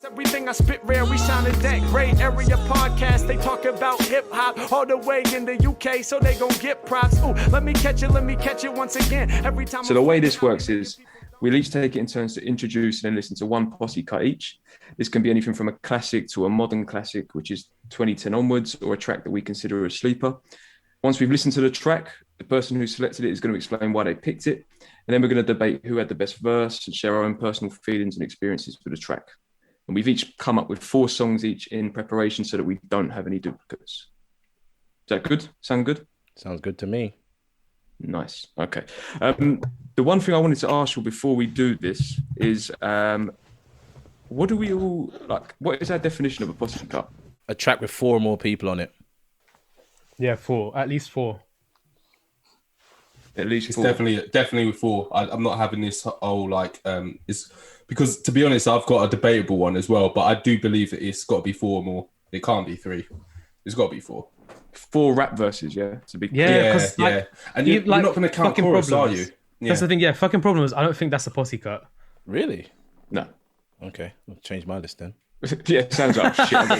Everything I spit rare, we sound in that gray area podcast. They talk about hip hop all the way in the UK, so they gon' get props. Ooh, let me catch it once again. Every time. So the way this works is we'll each take it in turns to introduce and then listen to one posse cut each. This can be anything from a classic to a modern classic, which is 2010 onwards, or a track that we consider a sleeper. Once we've listened to the track, the person who selected it is going to explain why they picked it. And then we're going to debate who had the best verse and share our own personal feelings and experiences with the track. And we've each come up with 4 songs each in preparation so that we don't have any duplicates. Is that good? Sound good? Sounds good to me. Nice. Okay. The one thing I wanted to ask you before we do this is, what do we all like? What is our definition of a posse cut? A track with 4 or more people on it. Yeah, 4. At least 4. At least it's 4. definitely with 4. I'm not having this whole it's because, to be honest, I've got a debatable one as well, but I do believe that it's got to be 4 or more. It can't be 3. It's got to be 4. 4 rap verses, yeah. It's a big yeah. And you're not going to count chorus, are you? Yeah. That's the thing. Yeah, fucking problem is I don't think that's a posse cut. Really? No. Okay, I'll change my list then. Yeah, sounds like shit. I'm gonna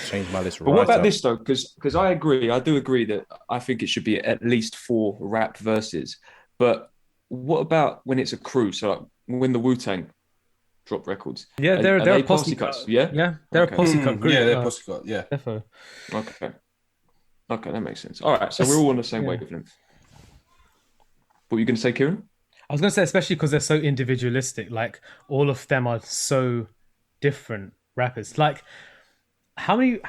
change my list. But what about this though? Because I do agree that I think it should be at least 4 rap verses. But what about when it's a crew? So like when the Wu-Tang drop records. Yeah, they're a posse cuts. cut. Yeah, they're a posse cut group. Yeah, they're a posse cut. Yeah, definitely. Okay, that makes sense. All right, so we're all on the same wavelength. What were you going to say, Kieran? I was going to say, especially because they're so individualistic. Like all of them are so different rappers. Like how many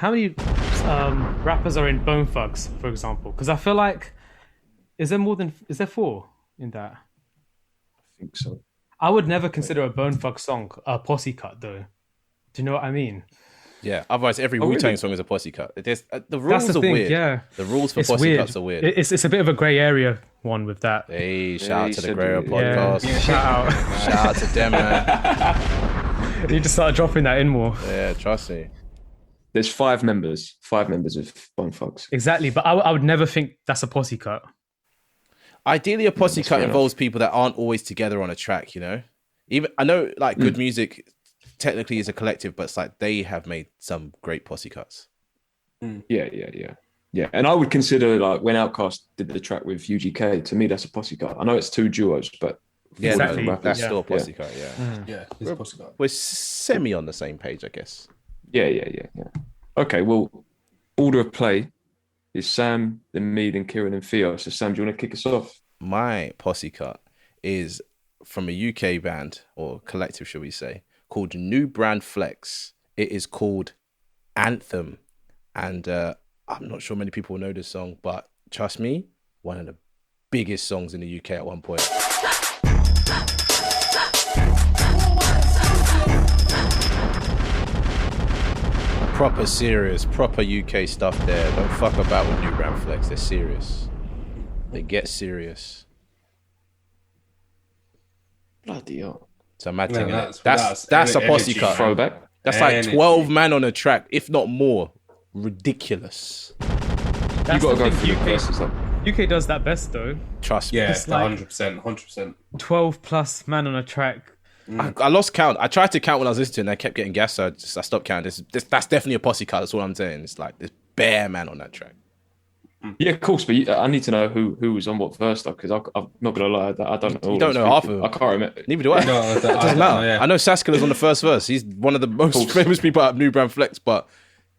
rappers are in Bone Thugs, for example? Because I feel like is there 4 in that? I think so. I would never consider a Bone Thugs song a posse cut, though. Do you know what I mean? Yeah. Otherwise, every Wu-Tang song is a posse cut. There's the rules That's the are thing, weird. Yeah, the rules for posse cuts are weird. It's a bit of a grey area one with that. Hey, shout out to the Grey Area podcast. Yeah. Shout out to them, man. You need to start dropping that in more. Yeah, trust me. There's 5 members of Bone Thugs. Exactly, but I would never think that's a posse cut. Ideally, a posse cut involves people that aren't always together on a track, you know? Even I know, like, good music technically is a collective, but it's like they have made some great posse cuts. Yeah. And I would consider, like, when Outkast did the track with UGK, to me, that's a posse cut. I know it's 2 duos, but... Yeah, exactly. That's still a posse cut, Yeah, it's a posse cut. We're semi on the same page, I guess. Yeah. Okay, well, order of play is Sam, then me, then Kieran, and Theo. So, Sam, do you want to kick us off? My posse cut is from a UK band, or collective, shall we say, called New Brand Flex. It is called Anthem. And I'm not sure many people know this song, but trust me, one of the biggest songs in the UK at one point. Proper serious, proper UK stuff there. Don't fuck about with New Brand Flex. They're serious. They get serious. Bloody hell. So I'm mad thing. That's a posse cut. Throwback. That's like 12 man on a track, if not more. Ridiculous. That's you got to go thing, through the verses, though. UK does that best though. Trust me. Yeah, It's like 100%. 12 plus man on a track. I lost count. I tried to count when I was listening and I kept getting gas, so I stopped counting. That's definitely a posse cut. That's all I'm saying. It's like this bare man on that track. Yeah, of course, but I need to know who was on what verse, though, because I'm not going to lie, I don't know. You don't know half of them. I can't remember. Neither do I. No, it doesn't matter. I know Saskilla's on the first verse. He's one of the most famous people out of New Brand Flex, but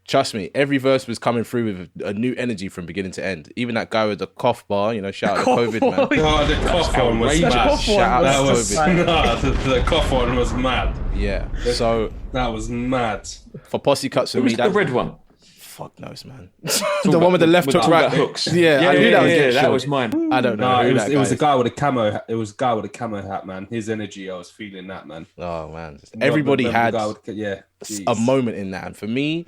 trust me, every verse was coming through with a new energy from beginning to end. Even that guy with the cough bar, you know, shout out to COVID, man. No, the cough one was mad. Shout out to COVID. The cough one was mad. Yeah, so that was mad. For posse cuts for It was me, the red one. Fuck knows, man. The one with the left hook, right hooks. Yeah, I knew that was that was mine. I don't know. No, it was the guy with a camo. It was a guy with a camo hat, man. His energy, I was feeling that, man. Oh man, everybody had a moment in that, and for me,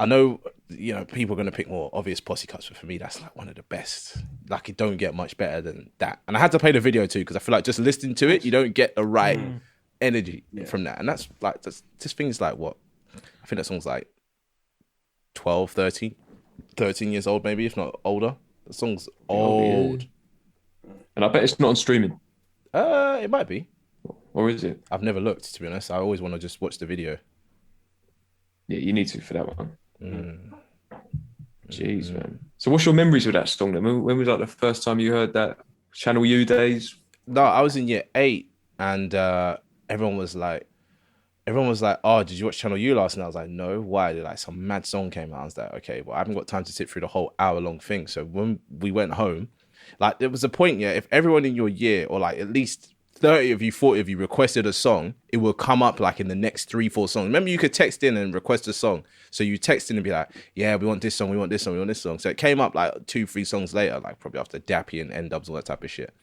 I know people are going to pick more obvious posse cuts, but for me, that's like one of the best. Like, it don't get much better than that. And I had to play the video too because I feel like just listening to it, you don't get the right energy from that. And that's like this thing's like what? I think that song's like 12, 13 years old, maybe, if not older. The song's old. And I bet it's not on streaming. It might be. or is it? I've never looked, to be honest. I always want to just watch the video. Yeah, you need to for that one. Jeez, man. So what's your memories of that song then? When was like the first time you heard that? Channel U days? No, I was in year 8 and everyone was like, oh, did you watch Channel U last night? I was like, no. Why? Like some mad song came out. I was like, okay, well, I haven't got time to sit through the whole hour-long thing. So when we went home, like there was a point, if everyone in your year, or like at least 30 of you, 40 of you requested a song, it will come up like in the next 3-4 songs. Remember, you could text in and request a song. So you text in and be like, yeah, we want this song, we want this song, we want this song. So it came up like 2-3 songs later, like probably after Dappy and N-Dubs, all that type of shit.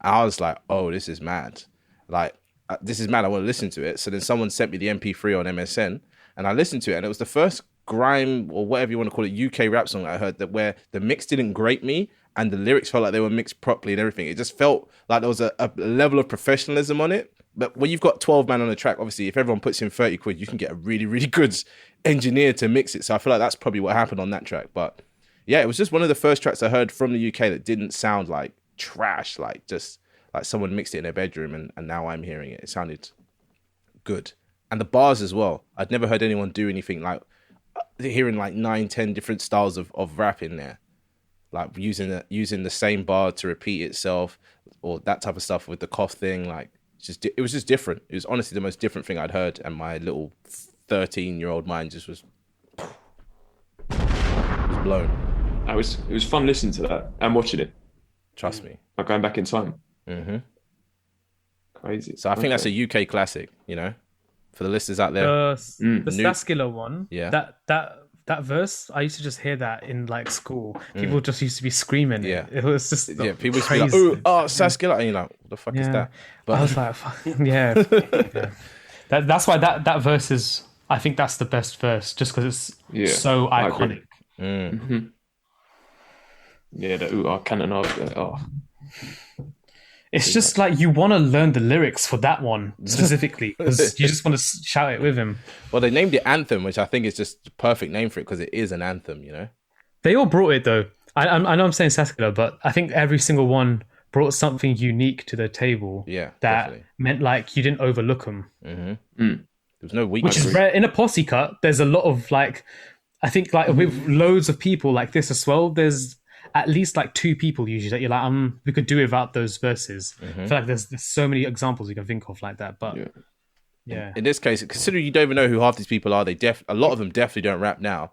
And I was like, oh, this is mad. Like, this is mad. I want to listen to it. So then someone sent me the MP3 on MSN and I listened to it. And it was the first grime or whatever you want to call it, UK rap song I heard that where the mix didn't grate me and the lyrics felt like they were mixed properly and everything. It just felt like there was a level of professionalism on it. But when you've got 12 man on the track, obviously, if everyone puts in 30 quid, you can get a really, really good engineer to mix it. So I feel like that's probably what happened on that track. But yeah, it was just one of the first tracks I heard from the UK that didn't sound like trash, like just like someone mixed it in their bedroom and now I'm hearing it. It sounded good. And the bars as well. I'd never heard anyone do anything like hearing like 9-10 different styles of rap in there. Like using the same bar to repeat itself or that type of stuff with the cough thing. Like it was just different. It was honestly the most different thing I'd heard. And my little 13-year-old mind just was blown. It was fun listening to that and watching it. Trust me. Like going back in time. Mm-hmm. Crazy. So I think that's a UK classic, for the listeners out there. The Saskilla one. Yeah. That verse, I used to just hear that in like school. People just used to be screaming. Yeah. It was just people used crazy. to be like, oh, Saskilla. And you're like, what the fuck is that? But I was like, yeah. That's why that verse is, I think that's the best verse, just because it's so iconic. Mm-hmm. Yeah, the cannon. It's just like you want to learn the lyrics for that one specifically because you just want to shout it with him. Well, they named it Anthem, which I think is just the perfect name for it because it is an anthem, They all brought it though. I know I'm saying Saskilla, but I think every single one brought something unique to the table. Yeah, that definitely. meant like you didn't overlook them. Mm-hmm. There was no weakness. Which is rare in a posse cut. There's a lot of like, I think like with loads of people like this as well. There's at least like 2 people usually that you're like, we could do without those verses. I feel like there's so many examples you can think of like that. But yeah. In this case, considering you don't even know who half these people are, a lot of them definitely don't rap now.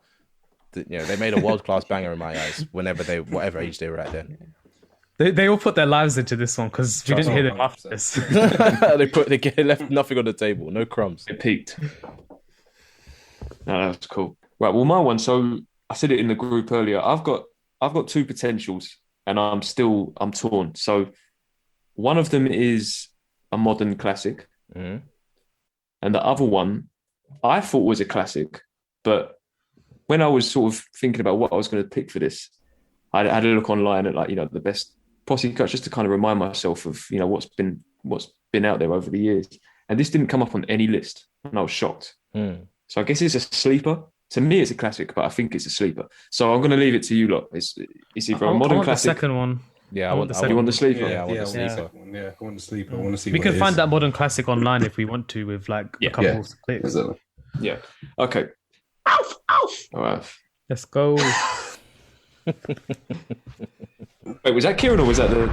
They made a world-class banger in my eyes. Whatever age they were at then. They all put their lives into this one because we didn't hear them after this. they left nothing on the table, no crumbs. It peaked. No, that's cool. Right, well, my one. So I said it in the group earlier. I've got 2 potentials, and I'm torn. So one of them is a modern classic, and the other one I thought was a classic, but when I was sort of thinking about what I was going to pick for this, I had a look online at the best Posse Cuts just to kind of remind myself of what's been out there over the years, and this didn't come up on any list, and I was shocked. So I guess it's a sleeper. To me, it's a classic, but I think it's a sleeper. So I'm going to leave it to you lot. It's either a modern classic. The second one. Yeah, I want the second. You want the sleeper? Yeah, I want the sleeper. Yeah, I want the sleeper. I want to see. We can find that modern classic online if we want to, with like a couple of clicks. Exactly. Yeah. Okay. All right. Let's go. Wait, was that Kieran or was that the?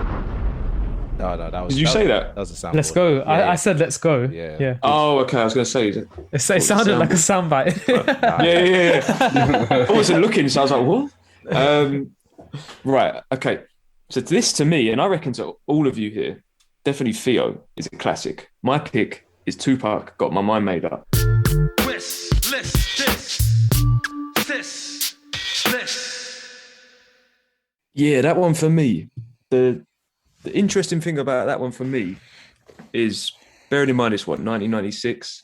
No, that was. Did you say that? That was a sound. Let's go. Yeah, I said let's go. Yeah. Oh, okay. I was going to say. It sounded like a soundbite. Yeah. I wasn't looking, so I was like, what? Right. Okay. So this to me, and I reckon to all of you here, definitely Theo is a classic. My pick is Tupac, Got My Mind Made Up. Yeah, that one for me. The interesting thing about that one for me is, bearing in mind it's 1996,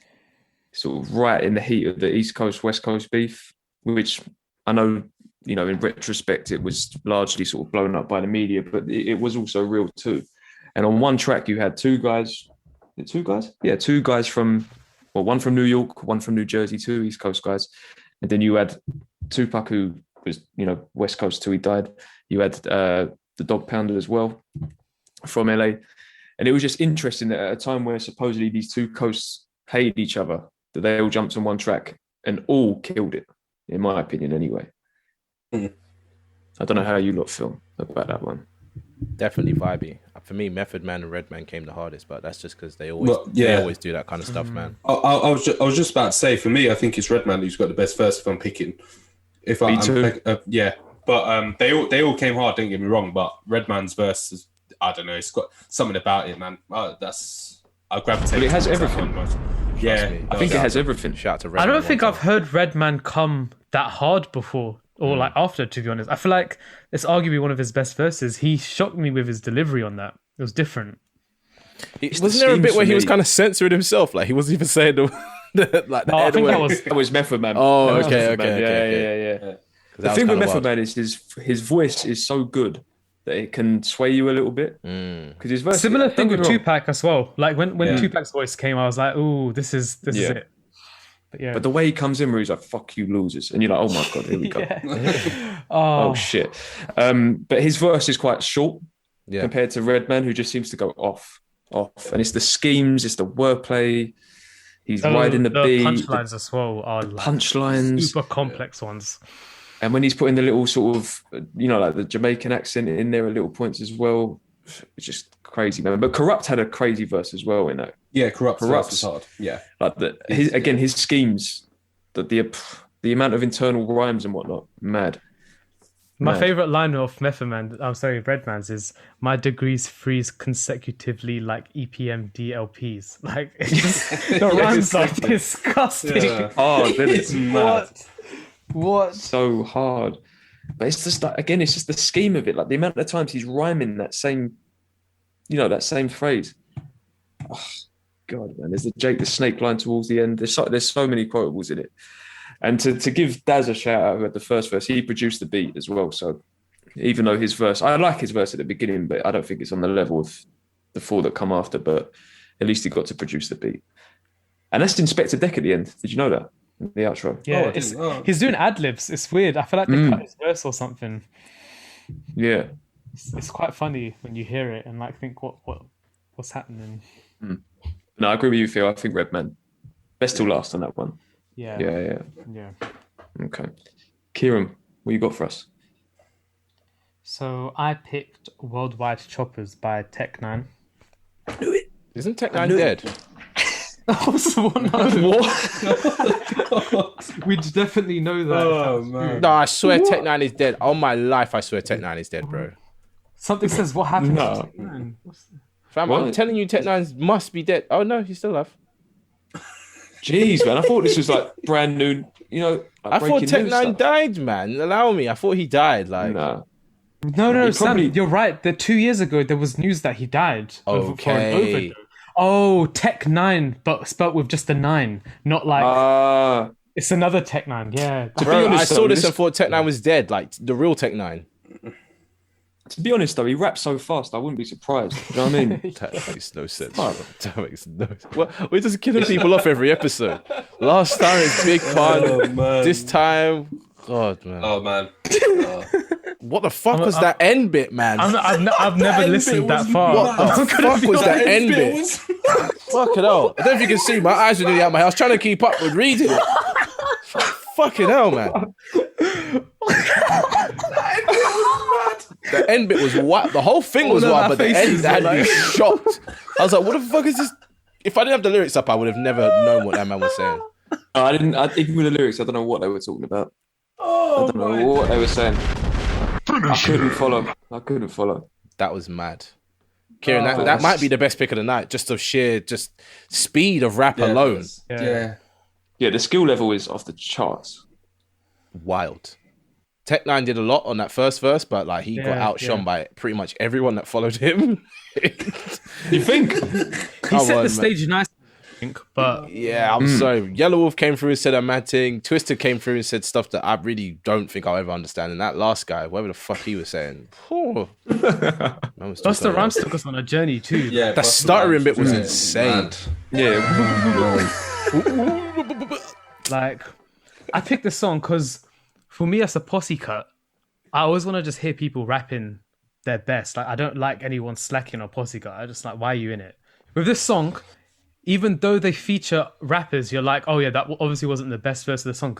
sort of right in the heat of the East Coast, West Coast beef, which I know, in retrospect, it was largely sort of blown up by the media, but it was also real too. And on one track, you had 2 guys. Yeah, 2 guys from, one from New York, one from New Jersey, 2 East Coast guys. And then you had Tupac, who was, West Coast till he died. You had the Dog Pounder as well from LA. And it was just interesting that at a time where supposedly these two coasts hated each other, that they all jumped on one track and all killed it, in my opinion anyway. I don't know how you lot feel about that one. Definitely vibey. For me, Method Man and Redman came the hardest, but that's just because they always do that kind of stuff, man. I was just about to say, for me, I think it's Redman who's got the best verse if I'm picking. Me too. But they all came hard. Don't get me wrong, but Redman's verse is, I don't know, it's got something about it, man. I gravitate. But it has everything. Yeah, I think it has everything. Shout out to Redman. I don't think I've heard Redman come that hard before, or like after. To be honest, I feel like it's arguably one of his best verses. He shocked me with his delivery on that. It was different. Wasn't there a bit where he was kind of censoring himself? Like he wasn't even saying I think that was Method Man. Oh, okay. Yeah. The thing with Method Man is his voice is so good that it can sway you a little bit. Because his verse, similar thing with Tupac as well. Like when Tupac's voice came, I was like, "Ooh, this is it." But the way he comes in, where he's like, "Fuck you, losers," and you're like, "Oh my god, here we go." Oh shit! But his verse is quite short compared to Redman, who just seems to go off, and it's the schemes, it's the wordplay. He's riding the beat. Punchlines as well are like punchlines, super complex ones. And when he's putting the little sort of, like the Jamaican accent in there at little points as well, it's just crazy, man. But Corrupt had a crazy verse as well in that. Yeah, Corrupt's hard. Yeah, like his schemes, the amount of internal rhymes and whatnot, mad. My favorite line of Redman's is, "My degrees freeze consecutively like EPM DLPs." Like the rhymes are disgusting. Yeah. Oh, it's mad. What? So hard. But it's just like, again, it's just the scheme of it. Like the amount of times he's rhyming that same phrase. Oh, God, man. There's the Jake the Snake line towards the end. There's so many quotables in it. And to give Daz a shout out who had the first verse, he produced the beat as well. So even though his verse, I like his verse at the beginning, but I don't think it's on the level of the four that come after, but at least he got to produce the beat. And that's Inspector Deck at the end. Did you know that? The outro. Yeah, he's doing ad-libs. It's weird. I feel like they cut his verse or something. Yeah. It's quite funny when you hear it and like think what's happening. No, I agree with you, Theo. I think Redman. Best till last on that one. Yeah. Okay. Kieran, what you got for us? So I picked Worldwide Choppers by Tecman. Isn't Tecman dead? We definitely know that. Oh man! No, I swear Tecman is dead. On my life, I swear Tecman is dead, bro. Something says what happened. No. Fam, I'm telling you, Tecman must be dead. Oh no, he's still alive. Jeez, man! I thought this was like brand new. I thought Tecman died, man. Allow me. I thought he died. Like no, Sam, you're right. 2 years ago there was news that he died. For an overdose. Oh, Tech 9, but spelt with just a 9, not like it's another Tech 9. Yeah, bro, I saw this and thought Tech 9 was dead, like the real Tech 9. To be honest, though, he raps so fast, I wouldn't be surprised. You know what I mean? That makes no sense. That makes no sense. We're just killing people off every episode. Last time it's Big Pun. This time, God, man. Oh man. What the fuck was that end bit, man? I've never listened that far. What the fuck was that end bit? Fucking hell. I don't know if you can see, my eyes were nearly out my head. I was trying to keep up with reading it. Fucking hell, man. The end bit was what? The whole thing was wild, but the end had me shocked. I was like, what the fuck is this? If I didn't have the lyrics up, I would have never known what that man was saying. I didn't. Even with the lyrics, I don't know what they were talking about. I don't know what they were saying. I couldn't follow. That was mad. Kieran, that might be the best pick of the night, just of sheer speed of rap alone. Yeah, the skill level is off the charts. Wild. Tech 9 did a lot on that first verse, but like he got outshone by pretty much everyone that followed him. You think? He set the stage nice. But yeah, I'm sorry. Yellow Wolf came through and said a mad thing. Twisted came through and said stuff that I really don't think I'll ever understand. And that last guy, whatever the fuck he was saying, Busta Rhymes took us on a journey too. Yeah, that stuttering bit was insane. Yeah, like I picked this song because for me as a posse cut, I always want to just hear people rapping their best. Like I don't like anyone slacking on Posse Cut. I just like, why are you in it? With this song, even though they feature rappers, you're like, oh yeah, that obviously wasn't the best verse of the song.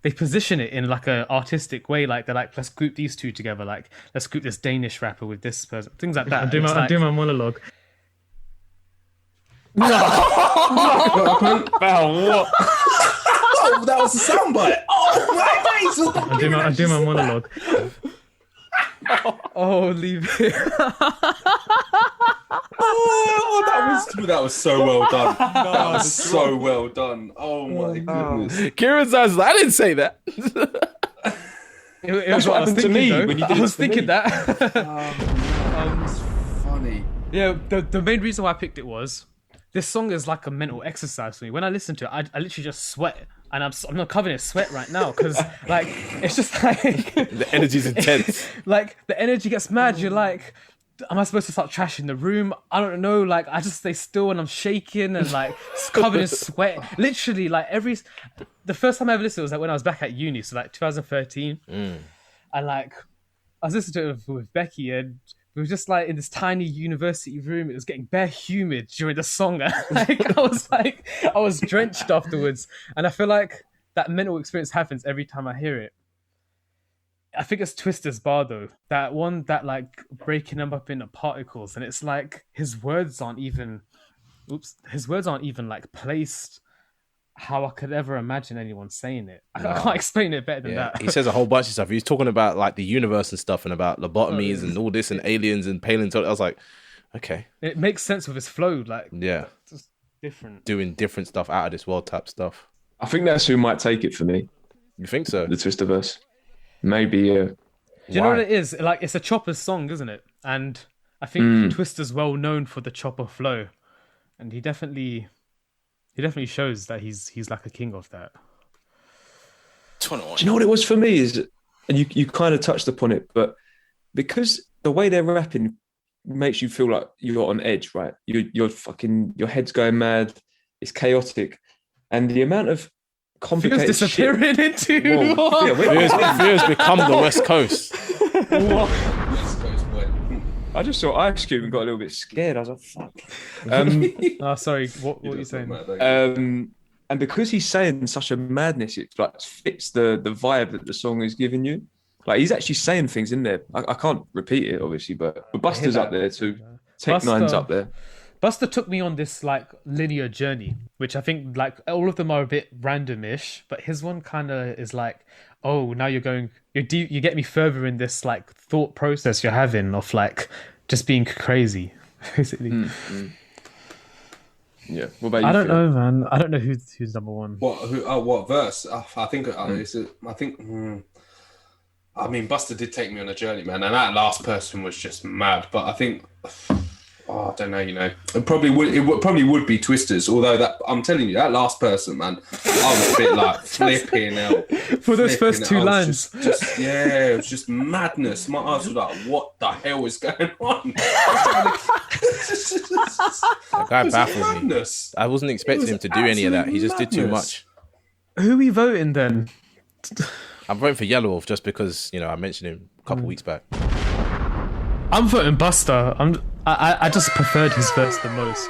They position it in like an artistic way. Like they're like, let's group these two together. Like let's group this Danish rapper with this person. Things like that. I'll do my monologue. What? Oh, that was a soundbite. Oh my days! I'll do my monologue. Oh, leave it. Oh, that was so well done. That was so well done. Oh my goodness. Kieran's eyes, I didn't say that. It was what happened to me when you did. I was thinking that. That was funny. Yeah, the main reason why I picked it was this song is like a mental exercise for me. When I listen to it, I literally just sweat. And I'm not covered in sweat right now because like it's just like the energy's intense. Like the energy gets mad. You're like, am I supposed to start trashing the room? I don't know. Like I just stay still and I'm shaking and like covered in sweat. Literally, like the first time I ever listened was like when I was back at uni, so like 2013, and like I was listening to it with Becky and. We were just like in this tiny university room. It was getting bare humid during the song. I was drenched afterwards. And I feel like that mental experience happens every time I hear it. I think it's Twister's bar though. That one that like breaking them up into particles. And it's like his words aren't even like placed how I could ever imagine anyone saying it. I can't explain it better than that. He says a whole bunch of stuff. He was talking about like the universe and stuff and about lobotomies and all this and aliens and paleontology. I was like, okay. It makes sense with his flow. Like, yeah. Just different. Doing different stuff, out of this world type stuff. I think that's who might take it for me. You think so? The Twisterverse. Maybe, yeah. Do you know what it is? Like, it's a Chopper's song, isn't it? And I think Twister's well known for the Chopper flow. And he definitely shows that he's like a king of that. 21. Do you know what it was for me is, and you kind of touched upon it, but because the way they're rapping makes you feel like you're on edge, right? You're fucking, your head's going mad. It's chaotic, and the amount of complicated Fear's disappearing shit. into. Fear's become the West Coast. West Coast boy. I just saw Ice Cube and got a little bit scared. I was like, "Fuck." Sorry. What are you saying? And because he's saying such a madness, it like fits the vibe that the song is giving you. Like he's actually saying things in there. I can't repeat it, obviously, but Buster's up there too. Tecman's up there. Buster took me on this like linear journey, which I think like all of them are a bit randomish, but his one kind of is like, oh, now you get me further in this like thought process you're having of like just being crazy, basically. Yeah. What about you? I don't know, man. I don't know who's number one. What verse? I think I mean, Buster did take me on a journey, man, and that last person was just mad. But I think, I don't know, it probably would be Twisters. Although that, I'm telling you, that last person, man, I was a bit like flipping out for those first two lines. It was just madness. My eyes were like, what the hell is going on? That guy baffled me. I wasn't expecting him to do any of that. He just did too much. Who are we voting then? I'm voting for Yellow Wolf just because I mentioned him a couple weeks back. I'm voting Buster. I just preferred his verse the most.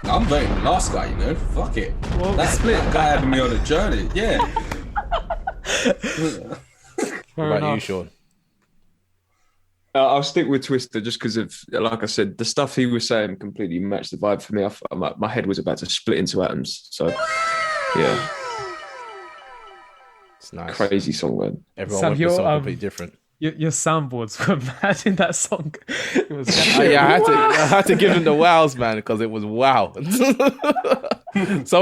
I'm voting the last guy. Fuck it. Well, that guy having me on a journey. Yeah. What about you, Sean? I'll stick with Twister just because of, like I said, the stuff he was saying completely matched the vibe for me. My head was about to split into atoms. So, yeah. It's nice. Crazy song, man. Everyone went for something completely different. Your soundboards were mad in that song. It was I had to give him the wows, man, because it was wow. Some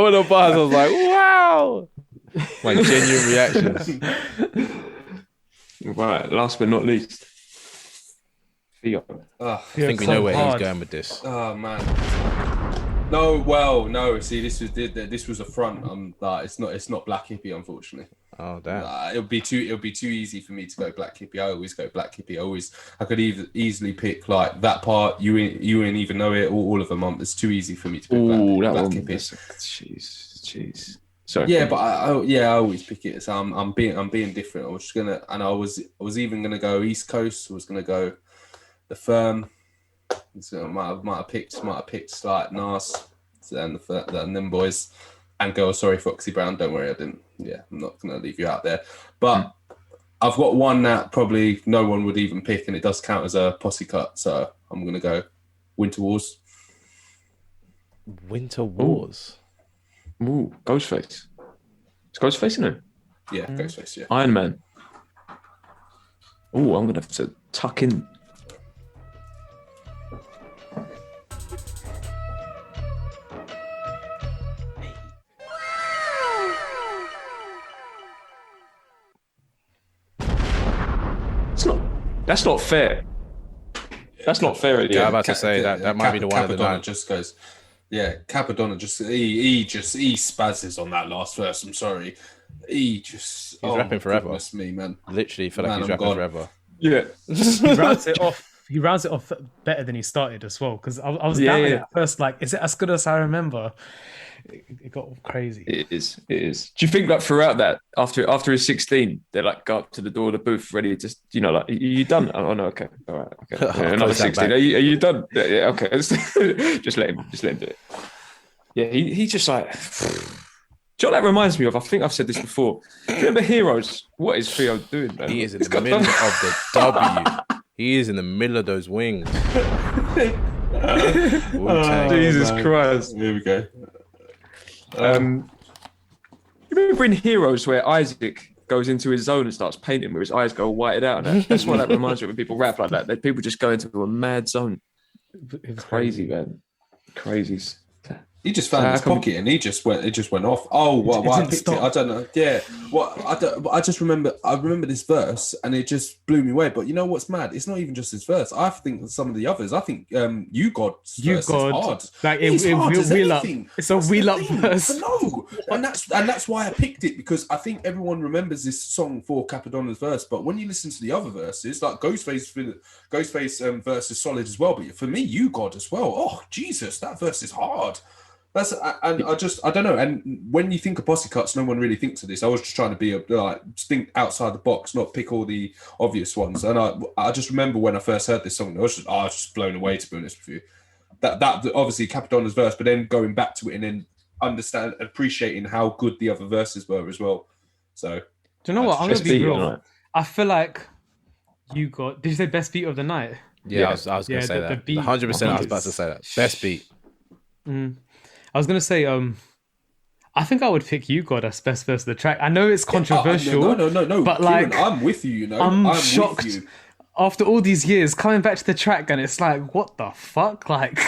of the bars I was like, wow. Like genuine reactions. Right, last but not least. Theo. I think we know where he's going with this. Oh man. No. See, this was a front. It's not Black Hippie, unfortunately. Oh damn! It'll be too easy for me to go Black Hippie. I always go Black Hippie. I could easily pick like that part. You wouldn't even know it. Or all of them. It's too easy for me to pick Black Hippie. Jeez. Sorry. Yeah, but I always pick it. So I'm being different. I was just gonna, and I was even gonna go East Coast. I was gonna go The Firm. So might have picked like Nas and them boys and Girls. Sorry, Foxy Brown. Don't worry, I didn't. Yeah, I'm not gonna leave you out there. But I've got one that probably no one would even pick, and it does count as a posse cut. So I'm gonna go Winter Wars. Winter Wars. Ooh, Ghostface. It's Ghostface, isn't it? Yeah, Ghostface. Yeah. Iron Man. Oh, I'm gonna have to tuck in. That's not fair. That's not fair. Yeah, I'm about to say that might be the one of the nine. Just goes, yeah, Kappadonna just he spazzes on that last verse. I'm sorry, he's rapping forever. Goodness me, man. Literally, feel like he's rapping forever. Yeah, he rounds it off. He rounds it off better than he started as well. Because I was doubting it at first. Like, is it as good as I remember? It got crazy. It is. Do you think that throughout that, after his 16, they like go up to the door of the booth ready to, like, are you done? Oh no, okay, all right, okay. Yeah, another 16. Are you done? Yeah, okay. just let him do it. Yeah, he just like. Do you know what that reminds me of? I think I've said this before. Do you remember Heroes? What is Theo doing, man? He is in the middle of the W. He is in the middle of those wings. Jesus Christ. Here we go. You remember in Heroes where Isaac goes into his zone and starts painting where his eyes go whited out? That's what that reminds me of when people rap like that. People just go into a mad zone. It's crazy, man. Crazy. He just found his pocket and it just went off. Oh, well, I picked it. I don't know. Yeah. I just remember. I remember this verse and it just blew me away. But you know what's mad? It's not even just this verse. I think some of the others. I think You God's verse is hard. Like it's a wheel up verse. No, and that's why I picked it, because I think everyone remembers this song for Kappadonna's verse. But when you listen to the other verses, like Ghostface verse is solid as well. But for me, You God as well. Oh Jesus, that verse is hard. I don't know. And when you think of Posse Cuts, no one really thinks of this. I was just trying to be think outside the box, not pick all the obvious ones. And I just remember when I first heard this song, I was just blown away, to be honest with you. That obviously Kappadonna's verse, but then going back to it and then appreciating how good the other verses were as well. So do you know what? I'm gonna be real. I feel like You Got. Did you say best beat of the night? Yeah. I was gonna say that. 100%. I was about to say that. Best beat. I was going to say, I think I would pick You God as best verse of the track. I know it's controversial. No. But Kieran, I'm with you, I'm shocked. With you. After all these years, coming back to the track, and it's like, what the fuck? Like,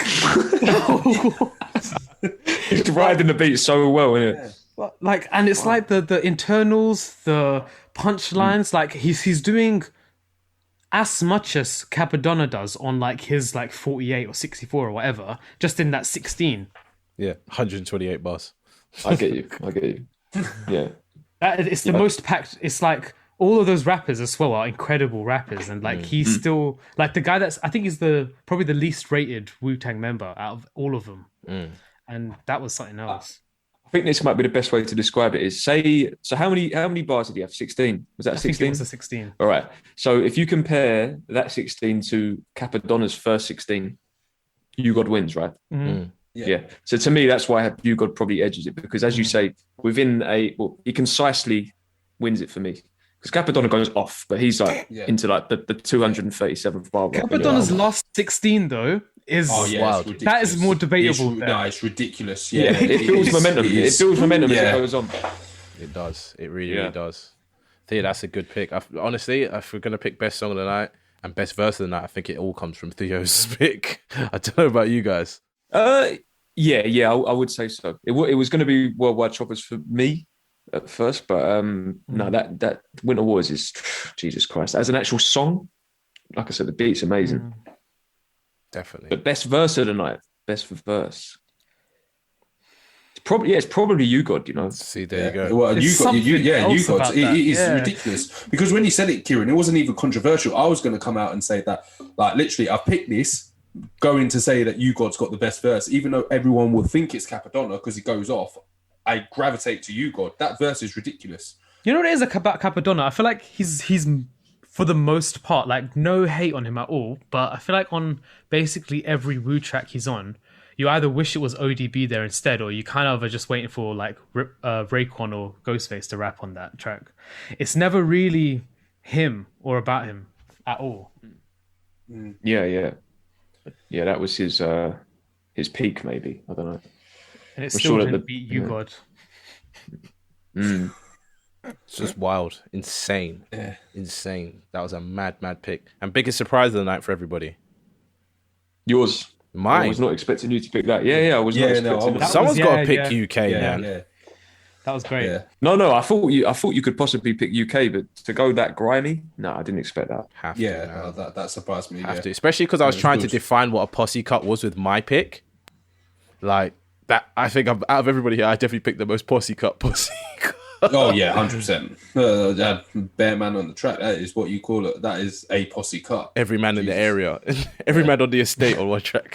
he's riding the beat so well, isn't it? Like, and it's like the internals, the punchlines, like he's doing as much as Kappadonna does on like his like 48 or 64 or whatever, just in that 16. Yeah, 128 bars. I get you. Yeah. It's the most packed. It's like all of those rappers as well are incredible rappers. And like he's still like the guy that's, I think he's probably the least rated Wu-Tang member out of all of them. And that was something else. I think this might be the best way to describe it is so how many bars did he have? 16? Was that 16? It was a 16. All right. So if you compare that 16 to Kappadonna's first 16, You God wins, right? Yeah. So to me, that's why You God probably edges it, because as you say, he concisely wins it for me. Because Kappadonna goes off, but he's like into like the 237th bar. Kappadonna's last 16 though is wild. That is more debatable. It's ridiculous. Yeah, it builds momentum. It builds momentum as it goes on. It does. It really does. Theo, that's a good pick. Honestly, if we're gonna pick best song of the night and best verse of the night, I think it all comes from Theo's pick. I don't know about you guys. I would say so. It was going to be Worldwide Choppers for me at first, but no, that Winter Wars is Jesus Christ. As an actual song, like I said, the beat's amazing. Definitely. But best verse of the night, best for verse. It's probably You God, you know. See, there you go. Well, You God, it's ridiculous. Because when you said it, Kieran, it wasn't even controversial. I was going to come out and say that, like, literally, I picked this, going to say that You God's got the best verse, even though everyone will think it's Kappadonna because he goes off. I gravitate to You God. That verse is ridiculous. You know what it is about Kappadonna? I feel like he's for the most part, like no hate on him at all, but I feel like on basically every Wu track he's on, you either wish it was ODB there instead, or you kind of are just waiting for like Raekwon or Ghostface to rap on that track. It's never really him or about him at all. Yeah. That was his peak, maybe. I don't know. And it still didn't beat You God. It's just wild, insane. That was a mad pick, and biggest surprise of the night for everybody. Yours. Mine. I was not expecting you to pick that. Yeah, I was not expecting that. Someone's got to pick UK, man. Yeah. That was great. Yeah. No, I thought you could possibly pick UK, but to go that grimy, no, I didn't expect that. That surprised me. To, especially because I was trying to define what a posse cut was with my pick. Like that, I think out of everybody here, I definitely picked the most posse cut. Oh yeah, 100%. Bear man on the track. That is what you call it. That is a posse cut. Every man in the area, every man on the estate on one track.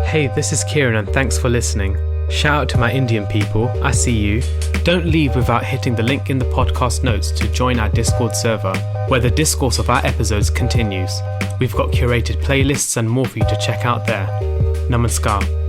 Hey, this is Kieran, and thanks for listening. Shout out to my Indian people. I see you. Don't leave without hitting the link in the podcast notes to join our Discord server, where the discourse of our episodes continues. We've got curated playlists and more for you to check out there. Namaskar.